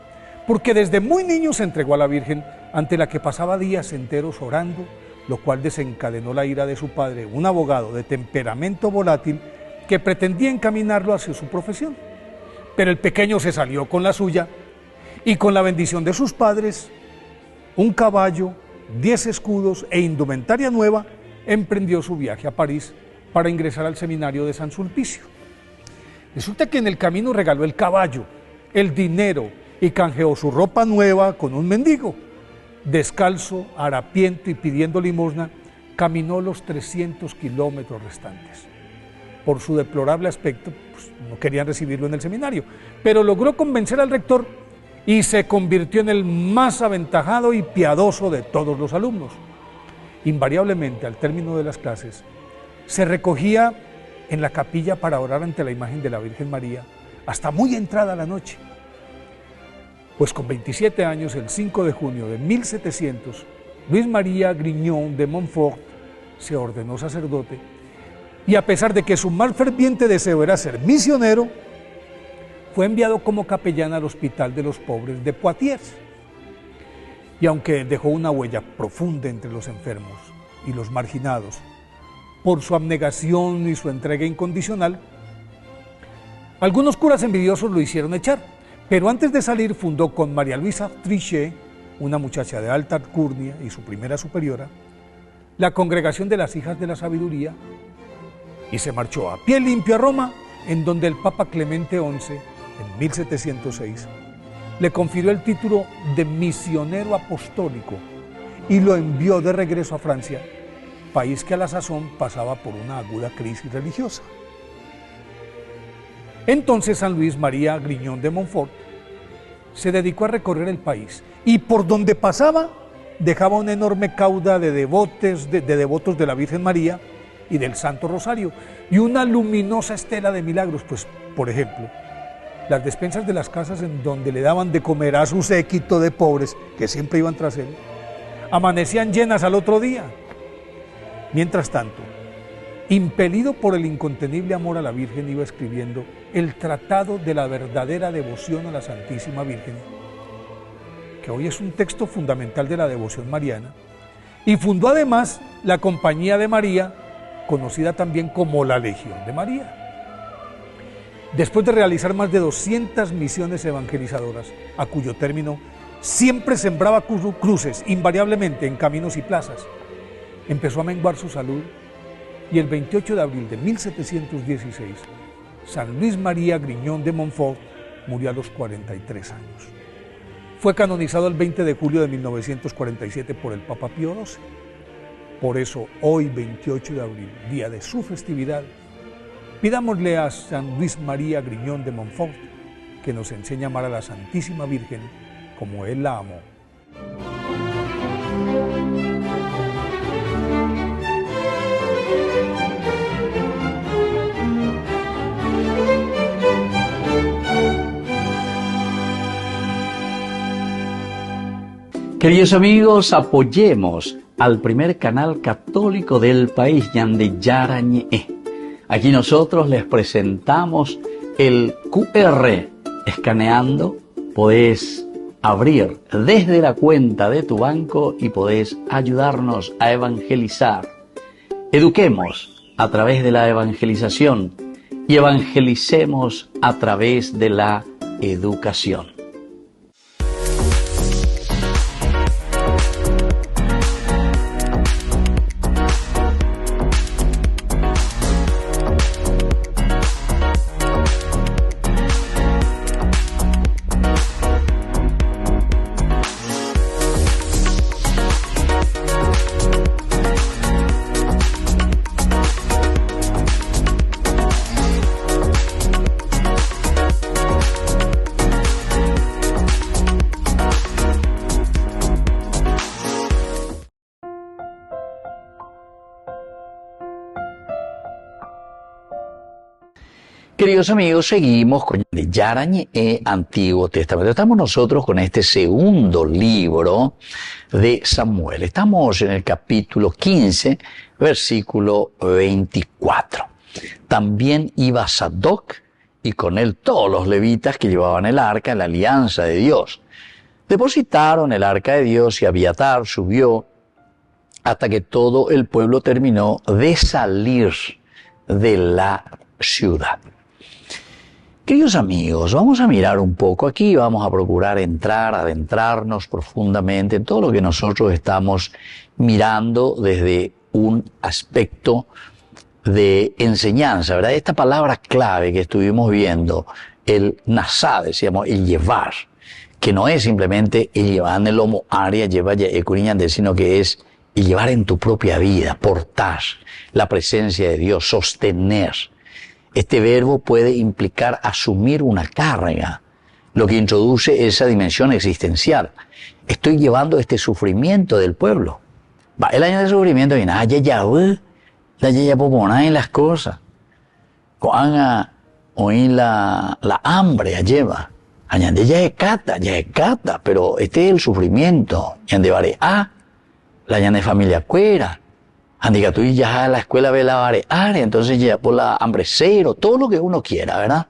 porque desde muy niño se entregó a la Virgen, ante la que pasaba días enteros orando, lo cual desencadenó la ira de su padre, un abogado de temperamento volátil que pretendía encaminarlo hacia su profesión. Pero el pequeño se salió con la suya y con la bendición de sus padres, un caballo, 10 escudos e indumentaria nueva, emprendió su viaje a París para ingresar al seminario de San Sulpicio. Resulta que en el camino regaló el caballo, el dinero y canjeó su ropa nueva con un mendigo. Descalzo, harapiento y pidiendo limosna, caminó los 300 kilómetros restantes. Por su deplorable aspecto, pues, no querían recibirlo en el seminario, pero logró convencer al rector y se convirtió en el más aventajado y piadoso de todos los alumnos. Invariablemente, al término de las clases, se recogía en la capilla para orar ante la imagen de la Virgen María hasta muy entrada la noche. Pues con 27 años, el 5 de junio de 1700, Luis María Griñón de Montfort se ordenó sacerdote y a pesar de que su más ferviente deseo era ser misionero, fue enviado como capellán al Hospital de los Pobres de Poitiers. Y aunque dejó una huella profunda entre los enfermos y los marginados, por su abnegación y su entrega incondicional, algunos curas envidiosos lo hicieron echar, pero antes de salir fundó con María Luisa Trichet, una muchacha de alta alcurnia y su primera superiora, la Congregación de las Hijas de la Sabiduría, y se marchó a pie limpio a Roma, en donde el Papa Clemente XI, en 1706, le confirió el título de misionero apostólico y lo envió de regreso a Francia, país que a la sazón pasaba por una aguda crisis religiosa. Entonces San Luis María Griñón de Montfort se dedicó a recorrer el país y por donde pasaba dejaba una enorme cauda de devotos de la Virgen María y del Santo Rosario y una luminosa estela de milagros, pues por ejemplo, las despensas de las casas en donde le daban de comer a su séquito de pobres que siempre iban tras él, amanecían llenas al otro día. Mientras tanto, impelido por el incontenible amor a la Virgen, iba escribiendo el Tratado de la verdadera devoción a la Santísima Virgen, que hoy es un texto fundamental de la devoción mariana, y fundó además la Compañía de María, conocida también como la Legión de María. Después de realizar más de 200 misiones evangelizadoras, a cuyo término siempre sembraba cruces invariablemente en caminos y plazas, empezó a menguar su salud y el 28 de abril de 1716, San Luis María Griñón de Montfort murió a los 43 años. Fue canonizado el 20 de julio de 1947 por el Papa Pío XII. Por eso, hoy, 28 de abril, día de su festividad, pidámosle a San Luis María Griñón de Montfort que nos enseñe a amar a la Santísima Virgen como Él la amó. Queridos amigos, apoyemos al primer canal católico del país, Ñande Yarañe. Aquí nosotros les presentamos el QR. Escaneando, podés abrir desde la cuenta de tu banco y podés ayudarnos a evangelizar. Eduquemos a través de la evangelización y evangelicemos a través de la educación. Queridos amigos, seguimos con Yarañe Antiguo Testamento. Estamos nosotros con este segundo libro de Samuel. Estamos en el capítulo 15, versículo 24. También iba Sadoc y con él todos los levitas que llevaban el arca, la alianza de Dios. Depositaron el arca de Dios y Abiatar subió hasta que todo el pueblo terminó de salir de la ciudad. Queridos amigos, vamos a mirar un poco aquí, vamos a procurar adentrarnos profundamente en todo lo que nosotros estamos mirando desde un aspecto de enseñanza, ¿verdad? Esta palabra clave que estuvimos viendo, el nasá, decíamos, el llevar, que no es simplemente el llevar en el lomo área, lleva ecuriñante, sino que es el llevar en tu propia vida, portar la presencia de Dios, sostener. Este verbo puede implicar asumir una carga, lo que introduce esa dimensión existencial. Estoy llevando este sufrimiento del pueblo. Va el año de sufrimiento y nada, ya popona en las cosas. Cuando hoy la hambre lleva. Añade ya es cata, pero este es el sufrimiento. Yande vare la llane familia cuera. Andiga, tú ya a la escuela ve la are, entonces ya por la hambrecero, todo lo que uno quiera, ¿verdad?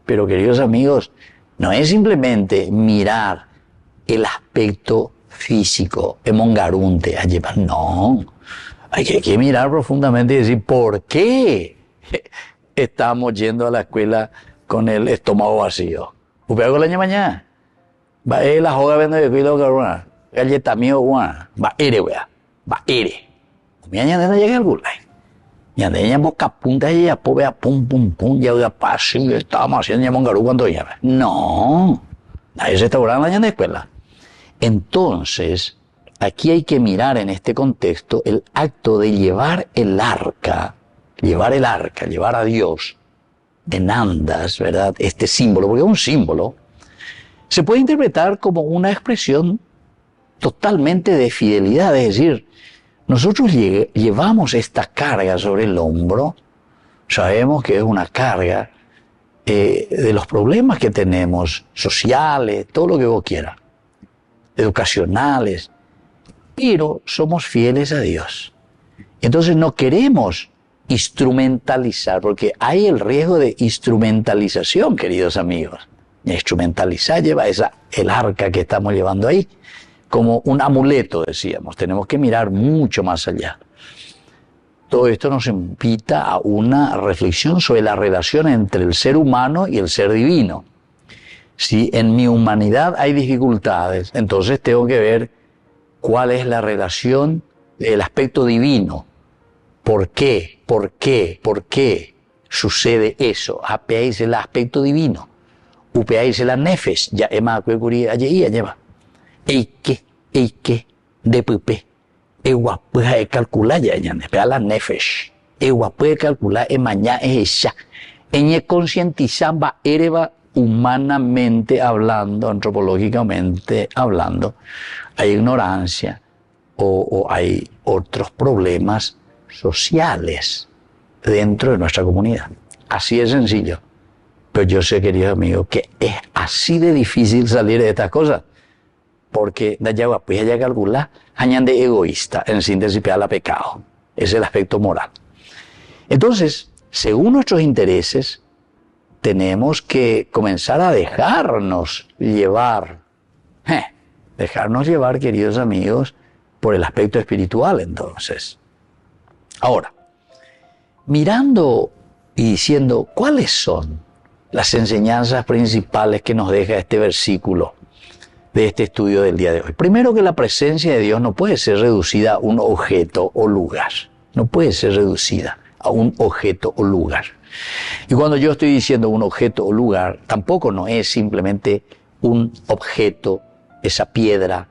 Pero queridos amigos, no es simplemente mirar el aspecto físico, emongarunte, no. Hay que mirar profundamente y decir, ¿por qué estamos yendo a la escuela con el estómago vacío? ¿Upea con la mañana? Va a la joga vendo de cuidado carona. Galleta mío, guana. Va ere, wea. Va ere. Mira, ya no llega al gulay. Ya de ella boca punta y ya povea pum, ya voy a pasar y estábamos haciendo ya mongarú cuando ya. No. Nadie se está burlando en la escuela. Entonces, aquí hay que mirar en este contexto el acto de llevar el arca, llevar a Dios en andas, ¿verdad? Este símbolo, porque es un símbolo, se puede interpretar como una expresión totalmente de fidelidad, es decir, nosotros llevamos esta carga sobre el hombro, sabemos que es una carga de los problemas que tenemos, sociales, todo lo que vos quieras, educacionales, pero somos fieles a Dios. Entonces no queremos instrumentalizar, porque hay el riesgo de instrumentalización, queridos amigos. Instrumentalizar lleva el arca que estamos llevando ahí, como un amuleto, decíamos. Tenemos que mirar mucho más allá. Todo esto nos invita a una reflexión sobre la relación entre el ser humano y el ser divino. Si en mi humanidad hay dificultades, entonces tengo que ver cuál es la relación del aspecto divino. ¿Por qué sucede eso? Apeáis el aspecto divino. Upeáis la nefesh, ya ema cuecurí allí lleva. Eike, de pupe. Ewa puede calcular ya, espera la nefesh. Ewa puede calcular mañana es ella. Eñe concientizaba ereba humanamente hablando, antropológicamente hablando, hay ignorancia o hay otros problemas sociales dentro de nuestra comunidad. Así de sencillo. Pero yo sé, queridos amigos, que es así de difícil salir de estas cosas. Porque pues ya calcula, añade de egoísta, en síntesis, la pecado. Es el aspecto moral. Entonces, según nuestros intereses, tenemos que comenzar a dejarnos llevar, queridos amigos, por el aspecto espiritual, entonces. Ahora, mirando y diciendo cuáles son las enseñanzas principales que nos deja este versículo de este estudio del día de hoy. Primero, que la presencia de Dios no puede ser reducida a un objeto o lugar. No puede ser reducida a un objeto o lugar. Y cuando yo estoy diciendo un objeto o lugar, tampoco no es simplemente un objeto, esa piedra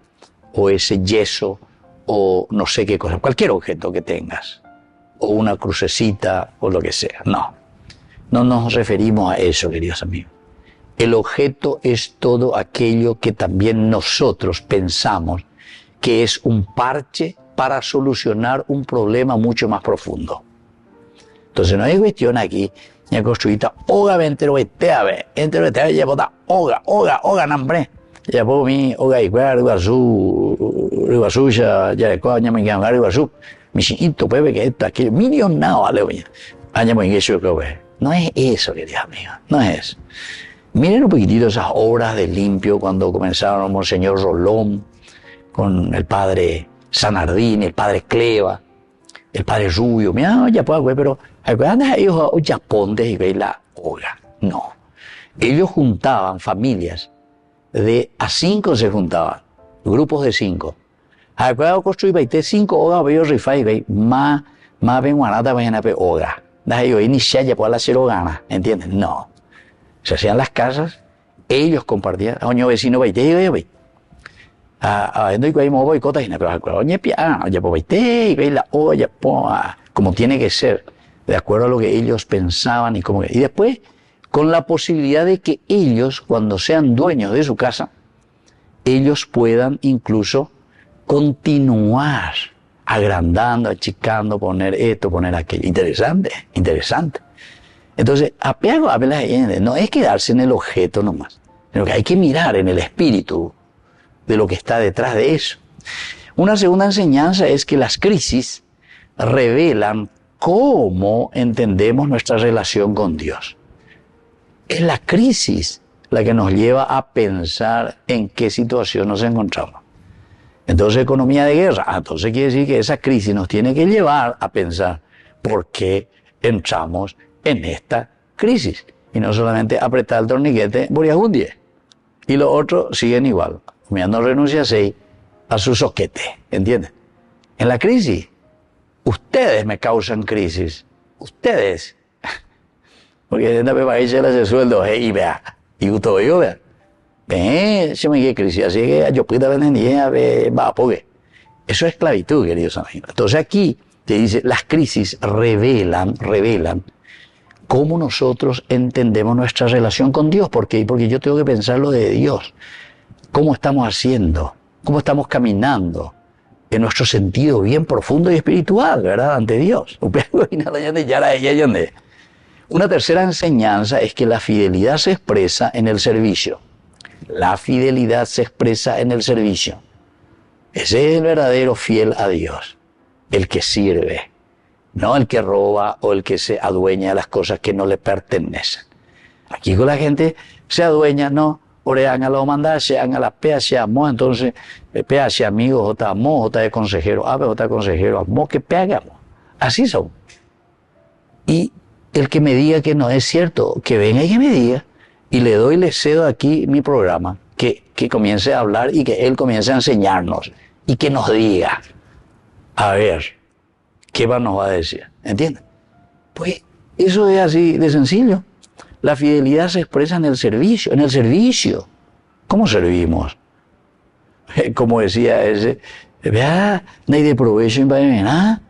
o ese yeso o no sé qué cosa, cualquier objeto que tengas, o una crucecita o lo que sea. No nos referimos a eso, queridos amigos. El objeto es todo aquello que también nosotros pensamos que es un parche para solucionar un problema mucho más profundo. Entonces no hay cuestión aquí, ni construida, oga, entero, ya bota, oga, nambre. Ya puedo mi, oga, igual, riguazú, ya de coña, me quedan, riguazú. Mi chiquito, puede que esto, aquello, milionado, vale, oye. Aña, muy eso, creo que. No es eso, queridos amigos, no es eso. Miren un poquitito esas obras de limpio cuando comenzaron Monseñor Rolón, con el padre Sanardini, el padre Cleva, el padre Rubio. Mira, ya puedo, pero ellos ya pontes y veis la hoga. No. Ellos juntaban familias de a 5 se juntaban, grupos de 5. Acuerdo construir 5 hogas, veo rifai y veis más ven guanata vayan a pe hoga. Yo ni ya puedo hacer hogana, ¿entiendes? No. Se hacían las casas, ellos compartían, a un vecino veinte, como tiene que ser, de acuerdo a lo que ellos pensaban y después, con la posibilidad de que ellos, cuando sean dueños de su casa, ellos puedan incluso continuar agrandando, achicando, poner esto, poner aquello. Interesante. Entonces, apego a la gente, no es quedarse en el objeto nomás, sino que hay que mirar en el espíritu de lo que está detrás de eso. Una segunda enseñanza es que las crisis revelan cómo entendemos nuestra relación con Dios. Es la crisis la que nos lleva a pensar en qué situación nos encontramos. Entonces, economía de guerra. Entonces quiere decir que esa crisis nos tiene que llevar a pensar por qué entramos en esta crisis. Y no solamente apretar el torniquete, boriajundie. Y los otros siguen igual. Mira, no renuncia a su soquete, ¿entienden? En la crisis, ustedes me causan crisis. Ustedes. Porque en la país se les sueldo, y vea, y todo yo, vea. Se me quiere crisis, así que yo puedo vender, va, porque eso es esclavitud, queridos amigos. Entonces aquí te dice, las crisis revelan cómo nosotros entendemos nuestra relación con Dios. ¿Por qué? Porque yo tengo que pensar lo de Dios. ¿Cómo estamos haciendo? ¿Cómo estamos caminando? En nuestro sentido bien profundo y espiritual, ¿verdad? Ante Dios. Una tercera enseñanza es que la fidelidad se expresa en el servicio. La fidelidad se expresa en el servicio. Ese es el verdadero fiel a Dios. El que sirve. No el que roba o el que se adueña de las cosas que no le pertenecen. Aquí con la gente se adueña, no. Orean a lo mandar, se hagan a la pea, se amó, entonces, pea, se amigo, jota amó, jota de consejero, ave, jota de consejero, amó, que pegamos. Así son. Y el que me diga que no es cierto, que venga y que me diga, y le cedo aquí mi programa, que comience a hablar y que él comience a enseñarnos, y que nos diga, a ver, ¿qué más nos va a decir? ¿Entienden? Pues eso es así de sencillo. La fidelidad se expresa en el servicio. En el servicio. ¿Cómo servimos? Como decía ese, vea, no hay de provecho en Baimena.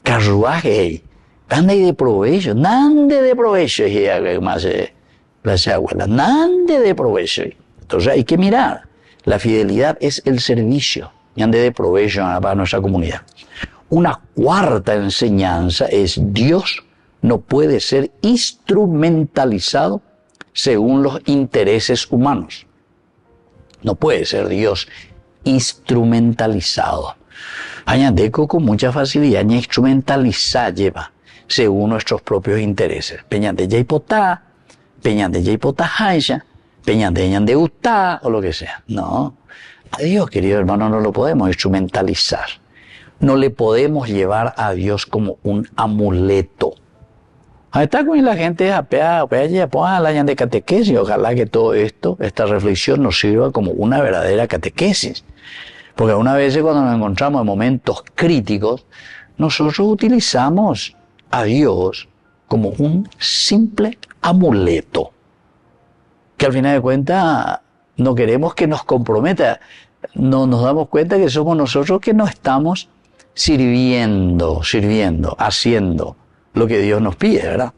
Carruaje, no hay de provecho. Nande de provecho, más la abuela. Nande de provecho. Entonces hay que mirar. La fidelidad es el servicio. Nande de provecho para nuestra comunidad. Una cuarta enseñanza es Dios no puede ser instrumentalizado según los intereses humanos. No puede ser Dios instrumentalizado. Añadeco con mucha facilidad ni instrumentalizar lleva según nuestros propios intereses. Peñante ya hipotá, peñante ya hipotajaisha, peñante ya de utá o lo que sea. No. A Dios, querido hermano, no lo podemos instrumentalizar. No le podemos llevar a Dios como un amuleto. Está con la gente la de catequesis. Ojalá que todo esto, esta reflexión nos sirva como una verdadera catequesis. Porque una vez cuando nos encontramos en momentos críticos, nosotros utilizamos a Dios como un simple amuleto. Que al final de cuentas no queremos que nos comprometa. No nos damos cuenta que somos nosotros que no estamos sirviendo, haciendo lo que Dios nos pide, ¿verdad?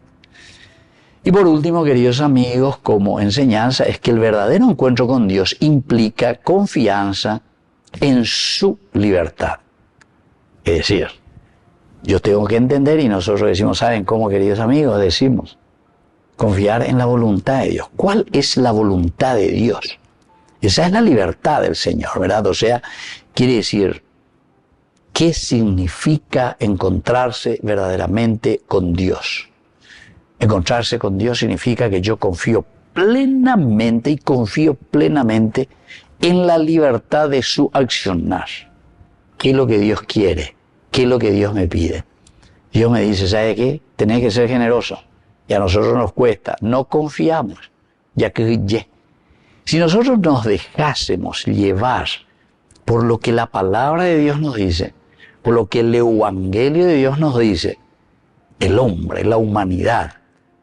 Y por último, queridos amigos, como enseñanza, es que el verdadero encuentro con Dios implica confianza en su libertad. Es decir, yo tengo que entender, y nosotros decimos, ¿saben cómo, queridos amigos? Decimos, confiar en la voluntad de Dios. ¿Cuál es la voluntad de Dios? Esa es la libertad del Señor, ¿verdad? O sea, quiere decir, ¿qué significa encontrarse verdaderamente con Dios? Encontrarse con Dios significa que yo confío plenamente en la libertad de su accionar. ¿Qué es lo que Dios quiere? ¿Qué es lo que Dios me pide? Dios me dice, ¿sabe qué? Tenés que ser generoso. Y a nosotros nos cuesta. No confiamos. Ya que si nosotros nos dejásemos llevar por lo que la palabra de Dios nos dice, por lo que el evangelio de Dios nos dice, el hombre, la humanidad,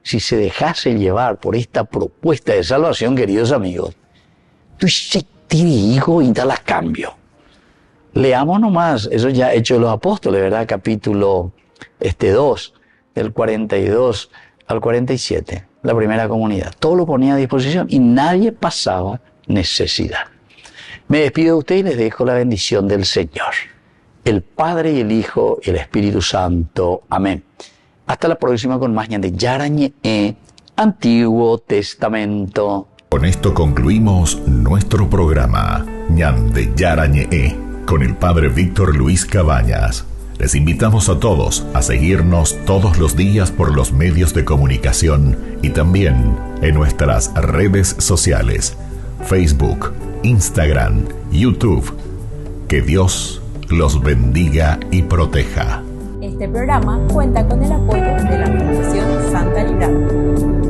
si se dejase llevar por esta propuesta de salvación, queridos amigos, tú se tirigo y da la cambio. Leamos nomás, eso ya Hechos de los Apóstoles, ¿verdad? Capítulo 2, del 42 al 47, la primera comunidad. Todo lo ponía a disposición y nadie pasaba necesidad. Me despido de usted y les dejo la bendición del Señor, el Padre y el Hijo y el Espíritu Santo. Amén. Hasta la próxima con más Ñande Yarañe, Antiguo Testamento. Con esto concluimos nuestro programa Ñande Yarañe, con el Padre Víctor Luis Cabañas. Les invitamos a todos a seguirnos todos los días por los medios de comunicación y también en nuestras redes sociales, Facebook, Instagram, YouTube. Que Dios los bendiga y proteja. Este programa cuenta con el apoyo de la Fundación Santa Librada.